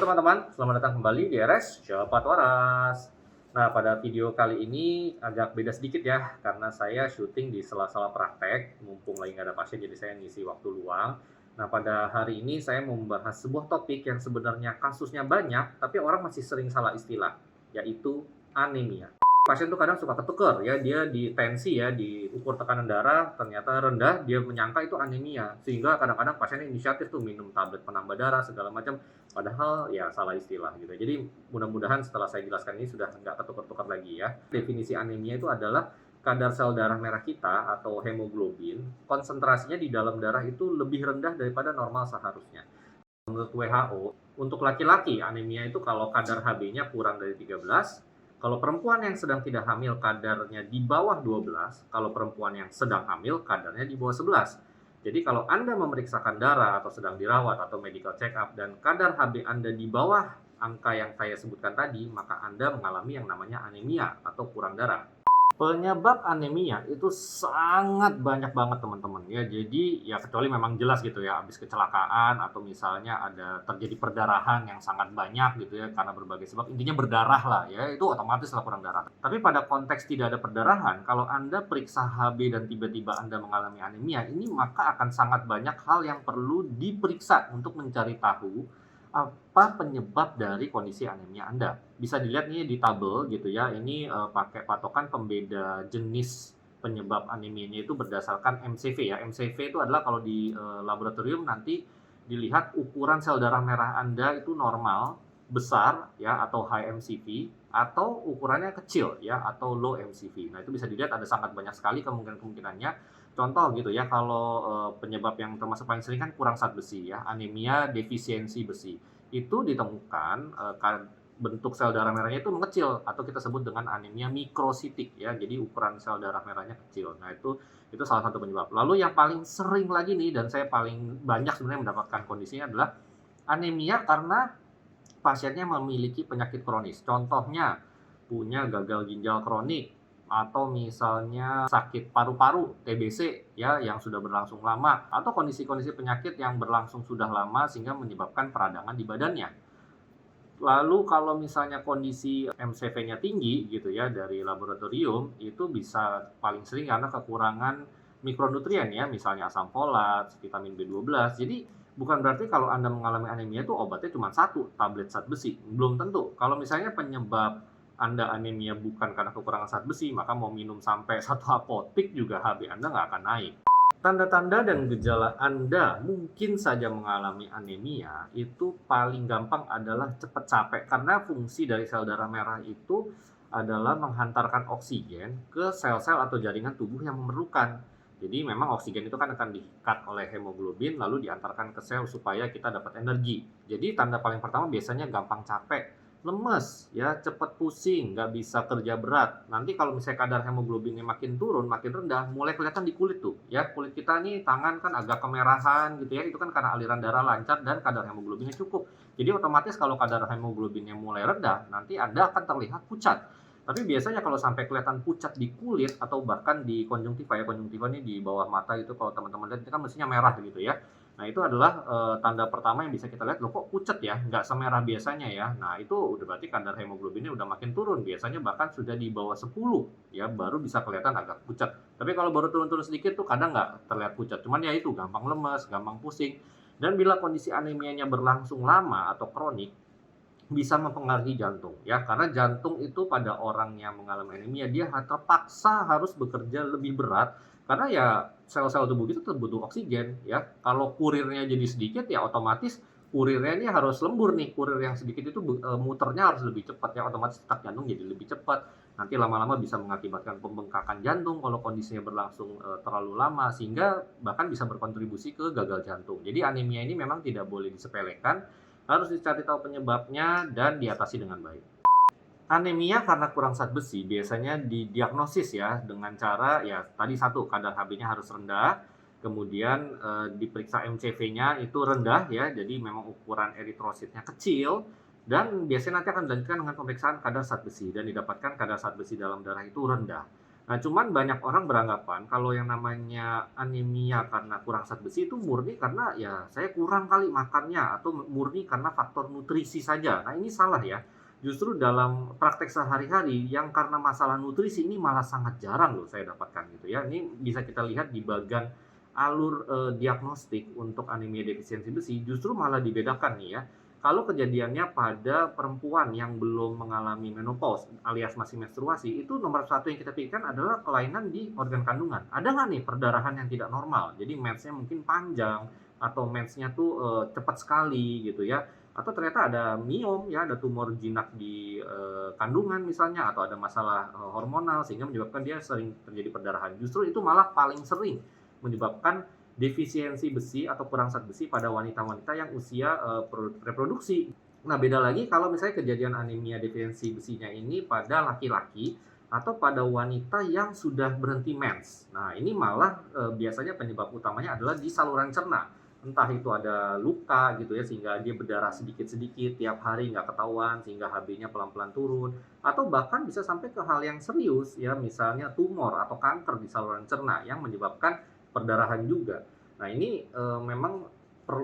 Halo teman-teman, selamat datang kembali di RS Cepat Waras. Nah, pada video kali ini agak beda sedikit ya, karena saya syuting di sela-sela praktek, mumpung lagi nggak ada pasien, jadi saya ngisi waktu luang. Nah, pada hari ini saya mau membahas sebuah topik yang sebenarnya kasusnya banyak, tapi orang masih sering salah istilah, yaitu anemia. Pasien tuh kadang suka ketuker ya, dia di tensi ya, diukur tekanan darah, ternyata rendah, dia menyangka itu anemia. Sehingga kadang-kadang pasien inisiatif tuh minum tablet penambah darah segala macam, padahal ya salah istilah gitu. Jadi mudah-mudahan setelah saya jelaskan ini sudah nggak ketukar-tukar lagi ya. Definisi anemia itu adalah kadar sel darah merah kita atau hemoglobin, konsentrasinya di dalam darah itu lebih rendah daripada normal seharusnya. Menurut WHO, untuk laki-laki anemia itu kalau kadar Hb-nya kurang dari 13, kalau perempuan yang sedang tidak hamil kadarnya di bawah 12, kalau perempuan yang sedang hamil kadarnya di bawah 11. Jadi kalau Anda memeriksakan darah atau sedang dirawat atau medical check up dan kadar Hb Anda di bawah angka yang saya sebutkan tadi, maka Anda mengalami yang namanya anemia atau kurang darah. Penyebab anemia itu sangat banyak banget teman-teman ya. Jadi ya kecuali memang jelas gitu ya, habis kecelakaan atau misalnya ada terjadi perdarahan yang sangat banyak gitu ya karena berbagai sebab, intinya berdarah lah ya, itu otomatis lah kurang darah. Tapi pada konteks tidak ada perdarahan, kalau Anda periksa Hb dan tiba-tiba Anda mengalami anemia, ini maka akan sangat banyak hal yang perlu diperiksa untuk mencari tahu apa penyebab dari kondisi anemia Anda. Bisa dilihat nih di tabel gitu ya, ini pakai patokan pembeda jenis penyebab anemianya itu berdasarkan MCV ya. MCV itu adalah kalau di laboratorium nanti dilihat ukuran sel darah merah Anda itu normal, besar ya, atau high MCV, atau ukurannya kecil ya, atau low MCV. Nah, itu bisa dilihat ada sangat banyak sekali kemungkinan-kemungkinannya. Contoh gitu ya, kalau penyebab yang termasuk paling sering kan kurang zat besi ya, anemia defisiensi besi. Itu ditemukan bentuk sel darah merahnya itu mengecil atau kita sebut dengan anemia mikrositik ya. Jadi ukuran sel darah merahnya kecil. Nah, itu salah satu penyebab. Lalu yang paling sering lagi nih dan saya paling banyak sebenarnya mendapatkan kondisinya adalah anemia karena pasiennya memiliki penyakit kronis. Contohnya punya gagal ginjal kronik atau misalnya sakit paru-paru TBC ya yang sudah berlangsung lama atau kondisi-kondisi penyakit yang berlangsung sudah lama sehingga menyebabkan peradangan di badannya. Lalu kalau misalnya kondisi MCV-nya tinggi gitu ya dari laboratorium, itu bisa paling sering karena kekurangan mikronutrien ya, misalnya asam folat, vitamin B12. Jadi bukan berarti kalau Anda mengalami anemia itu obatnya cuma satu, tablet zat besi. Belum tentu. Kalau misalnya penyebab Anda anemia bukan karena kekurangan zat besi, maka mau minum sampai satu apotik juga Hb Anda nggak akan naik. Tanda-tanda dan gejala Anda mungkin saja mengalami anemia itu paling gampang adalah cepat capek karena fungsi dari sel darah merah itu adalah menghantarkan oksigen ke sel-sel atau jaringan tubuh yang memerlukan. Jadi memang oksigen itu kan akan di-cut oleh hemoglobin lalu diantarkan ke sel supaya kita dapat energi. Jadi tanda paling pertama biasanya gampang capek, lemes, ya cepat pusing, nggak bisa kerja berat. Nanti kalau misalnya kadar hemoglobinnya makin turun, makin rendah, mulai kelihatan di kulit tuh. Ya, kulit kita nih tangan kan agak kemerahan gitu ya, itu kan karena aliran darah lancar dan kadar hemoglobinnya cukup. Jadi otomatis kalau kadar hemoglobinnya mulai rendah, nanti Anda akan terlihat pucat. Tapi biasanya kalau sampai kelihatan pucat di kulit atau bahkan di konjungtiva ya, konjungtiva ini di bawah mata itu kalau teman-teman lihat itu kan mestinya merah gitu ya. Nah, itu adalah tanda pertama yang bisa kita lihat, loh kok pucat ya, nggak semerah biasanya ya. Nah, itu udah berarti kadar hemoglobinnya udah makin turun, biasanya bahkan sudah di bawah 10 ya, baru bisa kelihatan agak pucat. Tapi kalau baru turun-turun sedikit tuh kadang nggak terlihat pucat, cuman ya itu gampang lemes, gampang pusing. Dan bila kondisi anemianya berlangsung lama atau kronik, bisa mempengaruhi jantung ya, karena jantung itu pada orang yang mengalami anemia dia terpaksa harus bekerja lebih berat karena ya sel-sel tubuh kita tuh butuh oksigen ya. Kalau kurirnya jadi sedikit ya otomatis kurirnya ini harus lembur nih, kurir yang sedikit itu muternya harus lebih cepat ya, otomatis detak jantung jadi lebih cepat. Nanti lama-lama bisa mengakibatkan pembengkakan jantung kalau kondisinya berlangsung terlalu lama sehingga bahkan bisa berkontribusi ke gagal jantung. Jadi anemia ini memang tidak boleh disepelekan, harus dicari tahu penyebabnya dan diatasi dengan baik. Anemia karena kurang zat besi biasanya didiagnosis ya dengan cara ya tadi satu, kadar Hb-nya harus rendah, kemudian diperiksa MCV-nya itu rendah ya, jadi memang ukuran eritrositnya kecil dan biasanya nanti akan dilanjutkan dengan pemeriksaan kadar zat besi dan didapatkan kadar zat besi dalam darah itu rendah. Nah, cuman banyak orang beranggapan kalau yang namanya anemia karena kurang zat besi itu murni karena ya saya kurang kali makannya atau murni karena faktor nutrisi saja. Nah, ini salah ya. Justru dalam praktek sehari-hari yang karena masalah nutrisi ini malah sangat jarang loh saya dapatkan gitu ya. Ini bisa kita lihat di bagian alur diagnostik untuk anemia defisiensi besi justru malah dibedakan nih ya. Kalau kejadiannya pada perempuan yang belum mengalami menopause alias masih menstruasi, itu nomor satu yang kita pikirkan adalah kelainan di organ kandungan. Ada nggak nih perdarahan yang tidak normal? Jadi mensnya mungkin panjang atau mensnya tuh cepat sekali gitu ya. Atau ternyata ada miom ya, ada tumor jinak di kandungan misalnya, atau ada masalah hormonal sehingga menyebabkan dia sering terjadi perdarahan. Justru itu malah paling sering menyebabkan defisiensi besi atau kurang zat besi pada wanita-wanita yang usia reproduksi. Nah, beda lagi kalau misalnya kejadian anemia defisiensi besinya ini pada laki-laki atau pada wanita yang sudah berhenti mens. Nah, ini malah biasanya penyebab utamanya adalah di saluran cerna. Entah itu ada luka gitu ya, sehingga dia berdarah sedikit-sedikit tiap hari nggak ketahuan, sehingga HB-nya pelan-pelan turun. Atau bahkan bisa sampai ke hal yang serius ya, misalnya tumor atau kanker di saluran cerna yang menyebabkan perdarahan juga. Nah, ini memang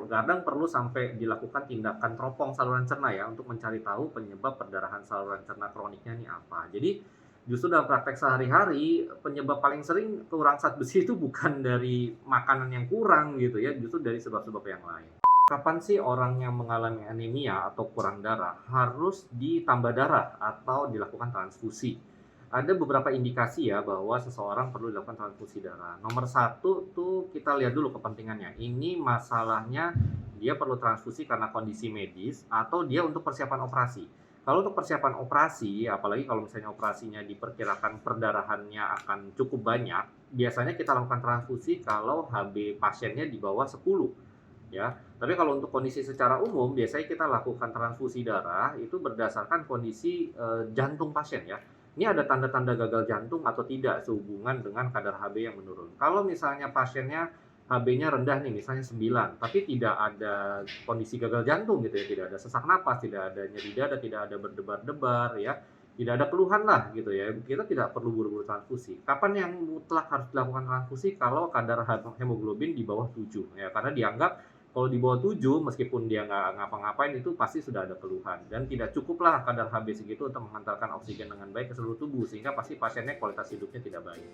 kadang perlu sampai dilakukan tindakan teropong saluran cerna ya untuk mencari tahu penyebab perdarahan saluran cerna kroniknya ini apa. Jadi justru dalam praktek sehari-hari penyebab paling sering kurang zat besi itu bukan dari makanan yang kurang gitu ya, justru dari sebab-sebab yang lain. Kapan sih orang yang mengalami anemia atau kurang darah harus ditambah darah atau dilakukan transfusi? Ada beberapa indikasi ya bahwa seseorang perlu dilakukan transfusi darah. Nomor satu tuh kita lihat dulu kepentingannya. Ini masalahnya dia perlu transfusi karena kondisi medis atau dia untuk persiapan operasi. Kalau untuk persiapan operasi, apalagi kalau misalnya operasinya diperkirakan perdarahannya akan cukup banyak, biasanya kita lakukan transfusi kalau HB pasiennya di bawah 10 ya. Tapi kalau untuk kondisi secara umum, biasanya kita lakukan transfusi darah itu berdasarkan kondisi jantung pasien ya. Ini ada tanda-tanda gagal jantung atau tidak sehubungan dengan kadar HB yang menurun. Kalau misalnya pasiennya HB-nya rendah nih, misalnya 9, tapi tidak ada kondisi gagal jantung gitu ya, tidak ada sesak napas, tidak ada nyeri dada, tidak ada berdebar-debar ya, tidak ada keluhan lah gitu ya, kita tidak perlu buru-buru transfusi. Kapan yang mutlak harus dilakukan transfusi? Kalau kadar hemoglobin di bawah 7 ya, karena dianggap kalau di bawah 7 meskipun dia nggak ngapa-ngapain itu pasti sudah ada keluhan dan tidak cukuplah kadar HB segitu untuk menghantarkan oksigen dengan baik ke seluruh tubuh sehingga pasti pasiennya kualitas hidupnya tidak baik.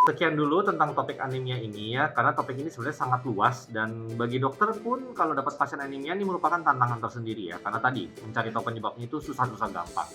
Sekian dulu tentang topik anemia ini ya, karena topik ini sebenarnya sangat luas dan bagi dokter pun kalau dapat pasien anemia ini merupakan tantangan tersendiri ya, karena tadi mencari tahu penyebabnya itu susah-susah gampang.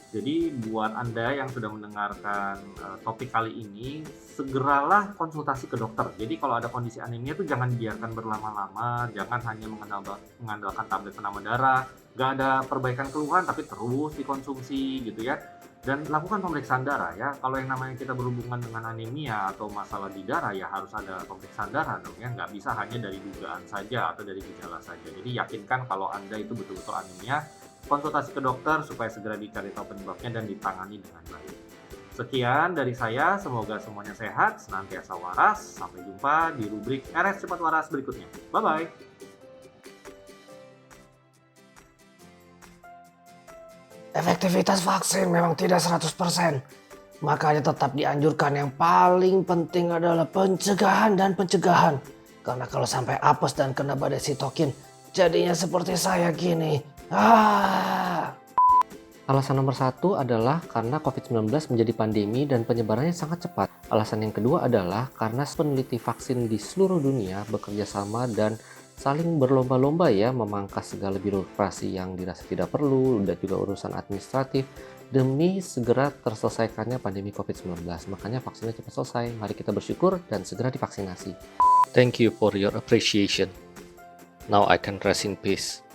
Jadi buat Anda yang sudah mendengarkan topik kali ini, segeralah konsultasi ke dokter. Jadi kalau ada kondisi anemia tuh jangan biarkan berlama-lama, jangan hanya mengandalkan tablet penambah darah, nggak ada perbaikan keluhan tapi terus dikonsumsi gitu ya. Dan lakukan pemeriksaan darah ya. Kalau yang namanya kita berhubungan dengan anemia atau masalah di darah ya harus ada pemeriksaan darah dong ya. Nggak bisa hanya dari dugaan saja atau dari gejala saja. Jadi yakinkan kalau Anda itu betul-betul anemia, konsultasi ke dokter supaya segera dicari tahu penyebabnya dan ditangani dengan baik. Sekian dari saya, semoga semuanya sehat, senantiasa waras. Sampai jumpa di rubrik RS Cepat Waras berikutnya. Bye-bye. Efektivitas vaksin memang tidak 100%. Makanya tetap dianjurkan yang paling penting adalah pencegahan dan pencegahan. Karena kalau sampai apes dan kena badai sitokin, jadinya seperti saya gini. Alasan nomor satu adalah karena COVID-19 menjadi pandemi dan penyebarannya sangat cepat. Alasan yang kedua adalah karena peneliti vaksin di seluruh dunia bekerja sama dan saling berlomba-lomba ya memangkas segala birokrasi yang dirasa tidak perlu dan juga urusan administratif demi segera terselesaikannya pandemi COVID-19. Makanya vaksinnya cepat selesai. Mari kita bersyukur dan segera divaksinasi. Thank you for your appreciation. Now I can rest in peace.